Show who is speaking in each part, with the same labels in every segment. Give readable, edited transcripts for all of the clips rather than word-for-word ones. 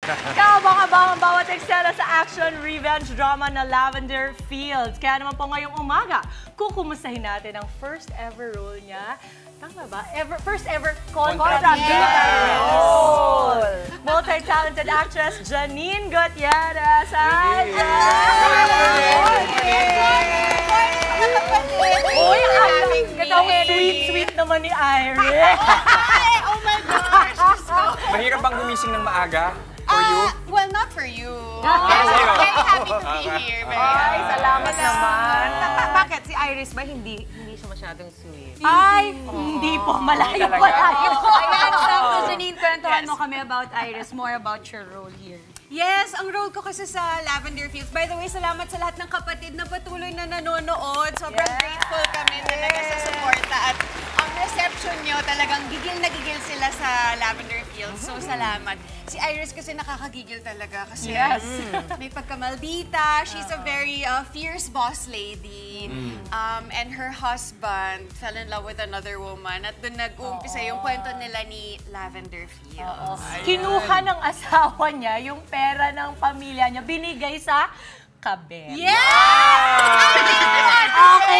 Speaker 1: Kaabang-abang ang bawat eksena sa action revenge drama na Lavender Fields. Kaya naman po ngayong umaga, kukumustahin natin ang first ever role niya. Tama ba? First ever kontrabida role. Multi-talented actress Janine Gutierrez. Uy, ang sweet naman ni Iris.
Speaker 2: Oh my gosh!
Speaker 3: Mahirap bang gumising ng maaga? For you?
Speaker 2: Well, not for you.
Speaker 3: Very
Speaker 2: happy to be here.
Speaker 1: Ay, salamat naman.
Speaker 4: Bakit? Si Iris ba hindi siya masyadong sweet?
Speaker 1: Ay, hindi po. Malayo.
Speaker 5: Ayan, so Janine, kwentuhan mo kami about Iris, more about your role here.
Speaker 2: Yes, ang role ko kasi sa Lavender Fields. By the way, salamat sa lahat ng kapatid na patuloy na nanonood. Sobrang grateful kami talaga sa suporta. At ang reception nyo, talagang gigil na gigil sila sa Lavender Fields. So, salamat. Si Iris kasi nakakagigil talaga kasi may pagkamaldita. She's a very fierce boss lady. And her husband fell in love with another woman. At doon nag-uumpisa yung kwento nila ni Lavender Fields.
Speaker 1: Kinuha ng asawa niya yung pera ng pamilya niya, binigay sa kabel. Okay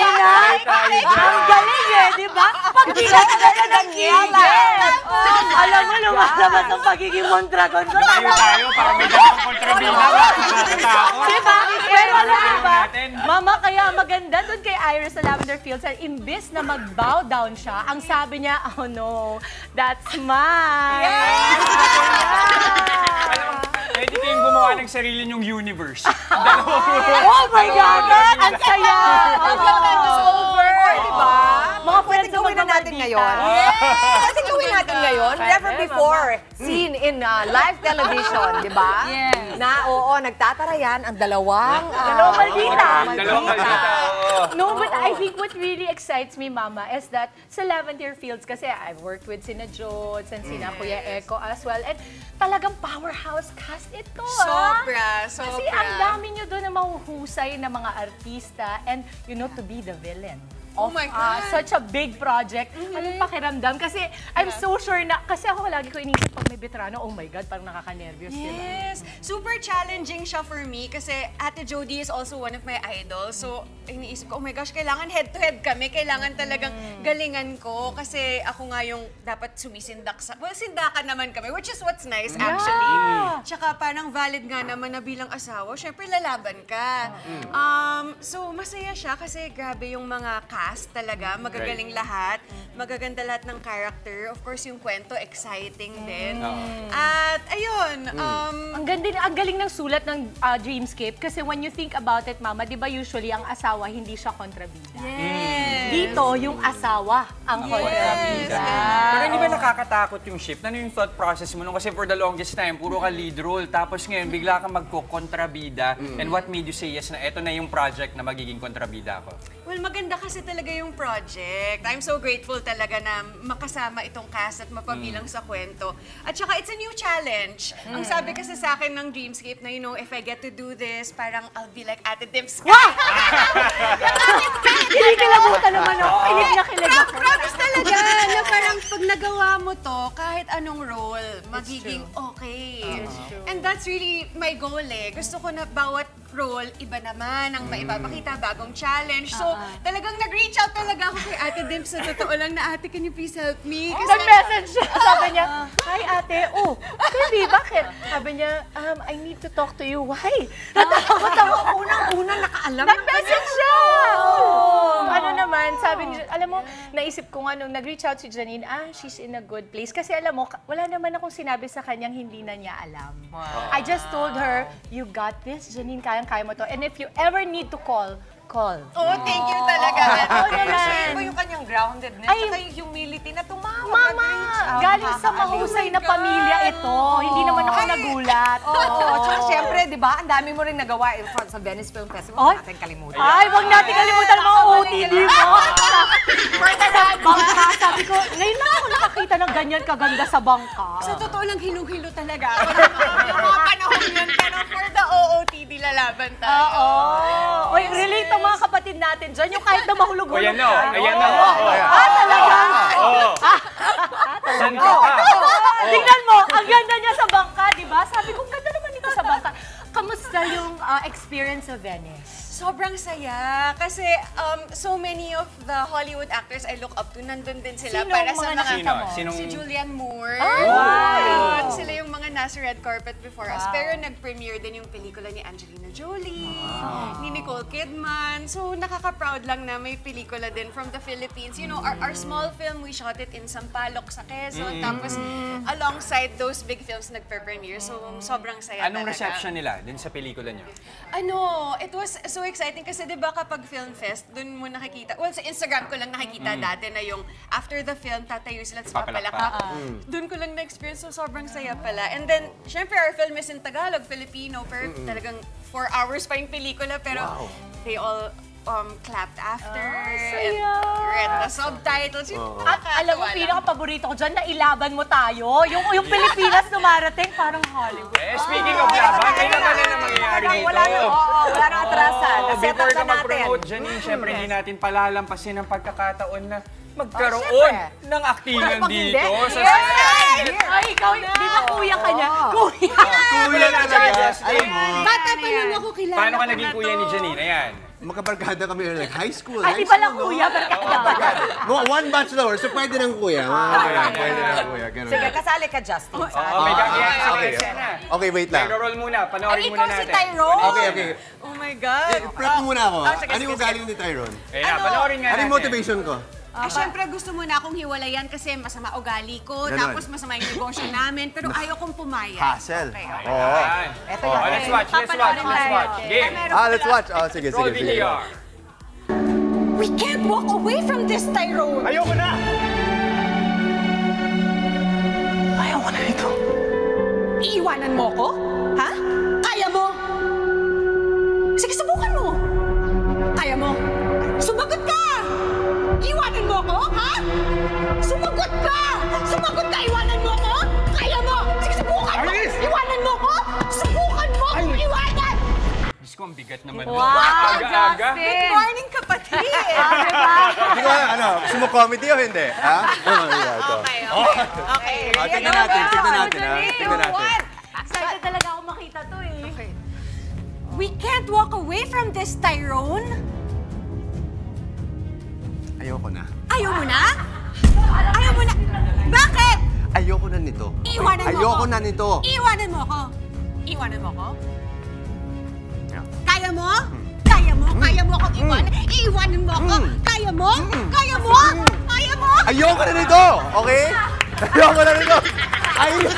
Speaker 1: na? Ang galing eh, di ba? Pag di ka talaga nagigil. Alam mo, lumalabas ang pagiging Mondragon ko.
Speaker 3: Tayo para may dalawang kontrabida.
Speaker 1: Diba? Pero alam mo ba, Mama, kaya maganda doon kay Iris sa Lavender Fields, imbis na mag-bow down siya, ang sabi niya, oh no, that's mine.
Speaker 3: Pwede kayong gumawa ng sarili nyong universe.
Speaker 1: Oh my God! Ang saya!
Speaker 4: Ang ganda is over, di ba?
Speaker 1: Mga
Speaker 4: Pwede
Speaker 1: friends
Speaker 4: gawin na natin ngayon. Pwede gawin natin ngayon. Never before seen in live television, di ba? Na, oo, nagtatarayan ang dalawang
Speaker 1: maldita.
Speaker 3: Dalawang maldita, oo.
Speaker 1: No, but I think what really excites me, Mama, is that sa Lavender Fields, kasi I've worked with sina Jones and sina Kuya Eko as well, and talagang powerhouse cast ito,
Speaker 2: Sobra.
Speaker 1: Kasi ang dami nyo doon na mahuhusay na mga artista and you know to be the villain.
Speaker 2: Oh my God.
Speaker 1: Such a big project. Anong pakiramdam? Kasi I'm so sure na, kasi ako lagi ko inisip pag may veterano, oh my God, parang nakaka-nervyos sila.
Speaker 2: Yes. Super challenging siya for me kasi Ate Jody is also one of my idols. So, iniisip ko, oh my gosh, kailangan head-to-head kami. Kailangan talagang galingan ko kasi ako nga yung dapat sumisindak sa... Well, sindakan naman kami, which is what's nice actually. Tsaka parang valid nga naman na bilang asawa, syempre lalaban ka. So, masaya siya kasi grabe yung mga cast talaga, magagaling lahat, magaganda lahat ng character. Of course, yung kwento, exciting din. At ayun,
Speaker 1: Ang galing ng sulat ng Dreamscape kasi when you think about it, Mama, di ba usually ang asawa hindi siya kontrabida? Dito, yung asawa ang kontrabida.
Speaker 3: Pero hindi ba nakakatakot yung shift? Ano yung thought process mo? Kasi for the longest time, puro ka lead role. Tapos ngayon, bigla kang magko-kontrabida. And what made you say yes na eto na yung project na magiging kontrabida ko?
Speaker 2: well, maganda kasi talaga yung project. I'm so grateful talaga na makasama itong cast at mapabilang sa kwento. At saka, it's a new challenge. Ang sabi kasi sa akin ng Dreamscape na, you know, if I get to do this, parang I'll be like Ate Dims.
Speaker 1: Kinikilabutan naman ako. Kilig na kilig ako.
Speaker 2: Promise talaga na parang pag nagawa mo to, kahit anong role, magiging okay. And that's really my goal eh. Gusto ko na bawat role, iba naman ang maipapakita, bagong challenge. So, talagang nag-reach out talaga ako kay Ate Dims sa totoo lang na, Ate, can you please help me?
Speaker 1: Nag-message siya. Sabi niya, hi ate. Oh, hindi, bakit? Sabi niya, I need to talk to you. Why? Natakot ako.
Speaker 4: Unang-unang nakaalam.
Speaker 1: Nag-message siya! Ano naman, sabi niya, alam mo, naisip ko nga nung nag-reach out si Janine, she's in a good place. Kasi alam mo, wala naman akong sinabi sa kanyang hindi na niya alam. I just told her, you got this, Janine, kayang-kaya mo to. And if you ever need to call.
Speaker 2: Oh, thank you talaga.
Speaker 4: Kasi yung kanyang groundedness, saka yung humility na tumawag.
Speaker 1: Mama, galing sa mahusay na pamilya ito. Hindi naman ako nagulat.
Speaker 4: Oo, tsaka siyempre, di ba, ang dami mo rin nagawa sa Venice Film Festival. Huwag natin kalimutan.
Speaker 1: Ay, wag natin kalimutan ang mga OTD mo. Bangka, sabi ko, ngayon lang ako nakakita ng ganyan kaganda sa bangka.
Speaker 2: Sa totoo lang, hilong-hilo talaga ako. Yung mga panahon yun, pero for the OOTD, lalaban tayo.
Speaker 1: Oo. Oy, relate ang mga kapatid natin dyan. Yung kahit na mahulog-hulog.
Speaker 3: Ayan na, ayan na.
Speaker 1: Talaga?
Speaker 3: Saan ka pa?
Speaker 1: Tingnan mo, ang ganda niya sa bangka, di ba? Sabi ko, ganda experience sa Venice?
Speaker 2: Sobrang saya. Kasi so many of the Hollywood actors I look up to, nandun din sila.
Speaker 1: Sino
Speaker 2: para
Speaker 1: ang mga
Speaker 2: sa
Speaker 1: nakita mo?
Speaker 2: Si Julianne Moore.
Speaker 1: Wow!
Speaker 2: Sila yung mga nasa red carpet before us. Pero nag-premiere din yung pelikula ni Angelina Jolie, ni Nicole Kidman. So nakaka-proud lang na may pelikula din from the Philippines. You know, our small film, we shot it in Sampaloc sa Quezon. Tapos alongside those big films nagpe-premiere. So sobrang saya
Speaker 3: Anong
Speaker 2: talaga.
Speaker 3: reception nila din sa pelikula niyo?
Speaker 2: It was so exciting kasi 'di ba kapag film fest, dun mo nakikita. Well, sa Instagram ko lang nakikita dati na yung after the film tatayo sila at papalakpak. Dun ko lang na-experience, so sobrang saya pala. And then, syempre our film is in Tagalog, Filipino, pero talagang 4 hours pa yung pelikula, pero they all clapped after and read the subtitles.
Speaker 1: At alam mo, pinaka-paborito ko dyan, nailaban mo tayo. Yung Pilipinas dumarating, parang Hollywood.
Speaker 3: Speaking of laban, kaya naman na mangyayari dito.
Speaker 4: Wala na atrasan. Naset
Speaker 3: Before
Speaker 4: up
Speaker 3: ka
Speaker 4: na natin.
Speaker 3: mag-promote, Janine, syempre hindi natin palalampasin ang pagkakataon na magkaroon
Speaker 4: syempre.
Speaker 3: ng aktingan
Speaker 4: Pag hindi.
Speaker 3: dito sa
Speaker 1: Ay, ikaw, di ba kuya ka niya? Kuya!
Speaker 3: Kuya na talaga.
Speaker 2: Bata pa lang ako kilala.
Speaker 3: Paano ka naging kuya ni Janine? Ayan.
Speaker 6: Magkabarkada kami like high school.
Speaker 1: Ay, di ba lang kuya?
Speaker 6: One batch lower, so pwede ng kuya. Pwede ng kuya. Ganun.
Speaker 4: Sige, kasali ka, Justin.
Speaker 3: Oo, may gagayan sa
Speaker 6: okay.
Speaker 3: eksena.
Speaker 6: Okay, wait lang.
Speaker 3: Pero roll muna, panoorin muna
Speaker 2: ikaw si
Speaker 3: natin.
Speaker 2: Tyrone?
Speaker 6: Okay.
Speaker 2: Oh my God.
Speaker 6: Prep mo muna ako.
Speaker 2: sige,
Speaker 6: Ano yung
Speaker 2: sige.
Speaker 6: galing ni Tyrone?
Speaker 3: Ayan, panoorin nga
Speaker 6: Ano
Speaker 3: natin.
Speaker 6: yung motivation ko?
Speaker 2: Syempre gusto mo na akong hiwalayan kasi masama ugali ko,
Speaker 6: Ganon.
Speaker 2: tapos masama yung negosyo namin, pero ayaw kong pumayag.
Speaker 6: Hassle.
Speaker 2: Okay.
Speaker 6: Oo.
Speaker 3: Ayan.
Speaker 4: Eto
Speaker 3: Oh,
Speaker 4: yan.
Speaker 3: let's watch. Game.
Speaker 6: Let's watch. Sige.
Speaker 3: Roll VTR.
Speaker 2: We can't walk away from this, Tyrone!
Speaker 6: Ayoko na!
Speaker 2: Iiwanan mo ko? Ha? Kaya mo? Sige, subukan mo! Kaya mo? Sumagot ka! Iwanan mo ko? Ha? Sumagot ka! Sumagot ka! Iwanan mo ko? Kaya mo? Sige, subukan mo! Iwanan mo ko? Subukan mo! Iwanan!
Speaker 3: Diyos ko, ang bigat naman.
Speaker 1: Wow,
Speaker 3: Aga-aga.
Speaker 1: Justin!
Speaker 2: Morning, kapatid!
Speaker 6: Hindi ko gusto mo comedy o hindi? Ha?
Speaker 2: Okay.
Speaker 6: Tingnan natin. Tingnan natin.
Speaker 1: Excited talaga ako makita to eh.
Speaker 2: We can't walk away from this, Tyrone.
Speaker 6: Ayoko na.
Speaker 2: Ayaw mo na? Ayaw mo na? Bakit?
Speaker 6: Ayoko na nito.
Speaker 2: Iiwanan mo
Speaker 6: Ayoko
Speaker 2: ko.
Speaker 6: na nito.
Speaker 2: Iiwanan mo ko. Iiwanan mo ko?
Speaker 6: Yeah.
Speaker 2: Kaya mo? Kaya mo? Kaya mo akong iwanan? Iiwanan mo ako? Kaya mo? Kaya mo? Kaya mo?
Speaker 6: Ayoko na nito! Okay? Ayoko na nito! Ayoko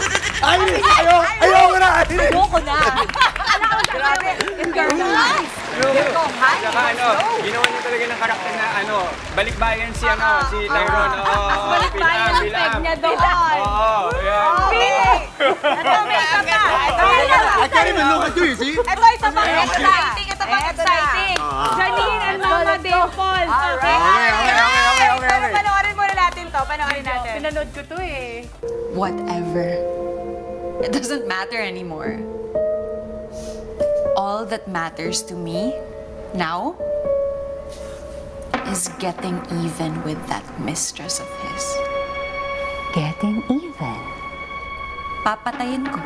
Speaker 6: na!
Speaker 1: Ayoko na!
Speaker 4: Grabe. In your life.
Speaker 3: Saka ginawa niyo talaga ng karakter na balikbayan si Tyrone.
Speaker 1: Balikbayan ang peg niya doon.
Speaker 3: Oo, yan.
Speaker 1: Ito, may isa pa.
Speaker 6: I can't even look at you, see?
Speaker 1: Ito pang exciting. Ito pang exciting. Janine and Mama Dimple. Okay.
Speaker 4: Pero panoorin muna natin to. Panoorin natin.
Speaker 1: Pinanood ko to eh.
Speaker 7: Whatever. It doesn't matter anymore. All that matters to me now is getting even with that mistress of his.
Speaker 8: Getting even?
Speaker 7: Papatayin ko.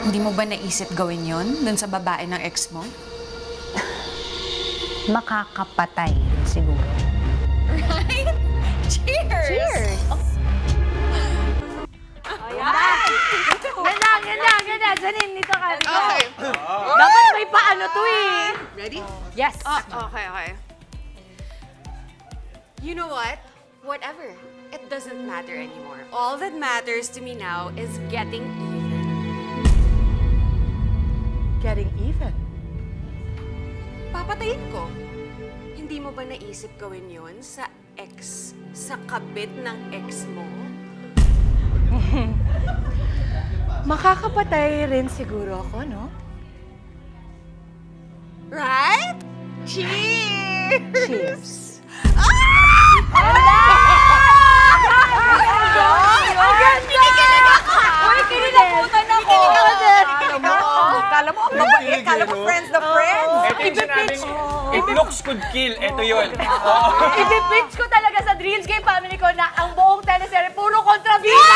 Speaker 7: Hindi mo ba naisip gawin yon dun sa babae ng ex mo?
Speaker 8: Makakapatay rin siguro.
Speaker 2: Right? Cheers!
Speaker 1: Cheers! Ganda. Janine, dito ka.
Speaker 2: Okay.
Speaker 1: Dapat may paano to eh.
Speaker 2: Ready?
Speaker 1: Yes.
Speaker 2: Okay. You know what? Whatever. It doesn't matter anymore. All that matters to me now is getting even.
Speaker 4: Getting even.
Speaker 2: Papatayin ko. Hindi mo ba naisip gawin yun sa kabit ng ex mo?
Speaker 1: Makakapatay rin siguro ako, no?
Speaker 2: Right? Cheers!
Speaker 1: Cheers.
Speaker 4: Kinilabutan ako. Kala mo, mabait. Kala mo, friends na friends.
Speaker 3: Ito yung sinabing, if looks could kill, ito yun.
Speaker 1: I-pitch ko talaga sa Dreams Game Family ko na ang buong teleserye puro kontrabida!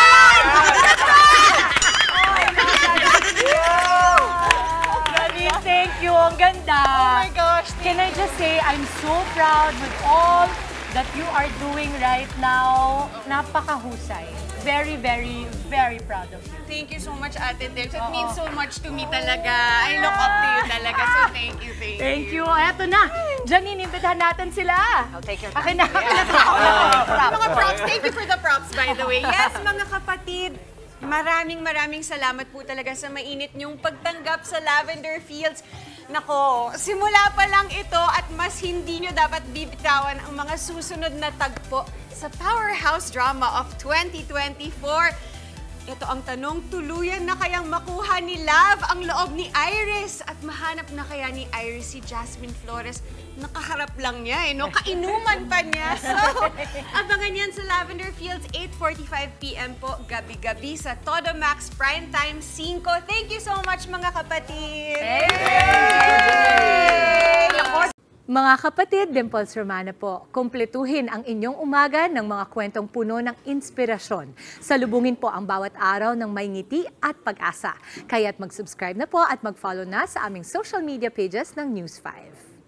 Speaker 1: say I'm so proud with all that you are doing right now. Napakahusay. Very, very, very proud of you.
Speaker 2: Thank you so much, Ate Debs. It means so much to me talaga. I look up to you talaga. So thank you, thank you.
Speaker 1: Thank you. Eto na. Janine, imbitahan natin sila.
Speaker 4: I'll take your
Speaker 1: Akin
Speaker 4: time.
Speaker 1: na.
Speaker 2: Mga props. Thank you for the props, by the way. Yes, mga kapatid, maraming salamat po talaga sa mainit niyong pagtanggap sa Lavender Fields. Nako, simula pa lang ito at mas hindi nyo dapat bibitawan ang mga susunod na tagpo sa Powerhouse Drama of 2024. Ito ang tanong, tuluyan na kayang makuha ni Lav ang loob ni Iris at mahanap na kaya ni Iris si Jasmine Flores? Nakaharap lang niya no? Kainuman pa niya. So, abangan yan sa Lavender Fields, 8:45 p.m. po, gabi-gabi sa Todo Max Primetime 5. Thank you so much, mga kapatid!
Speaker 1: Mga kapatid, Dimples Romana po, kumpletuhin ang inyong umaga ng mga kwentong puno ng inspirasyon. Salubungin po ang bawat araw ng may ngiti at pag-asa. Kaya't mag-subscribe na po at mag-follow na sa aming social media pages ng News 5.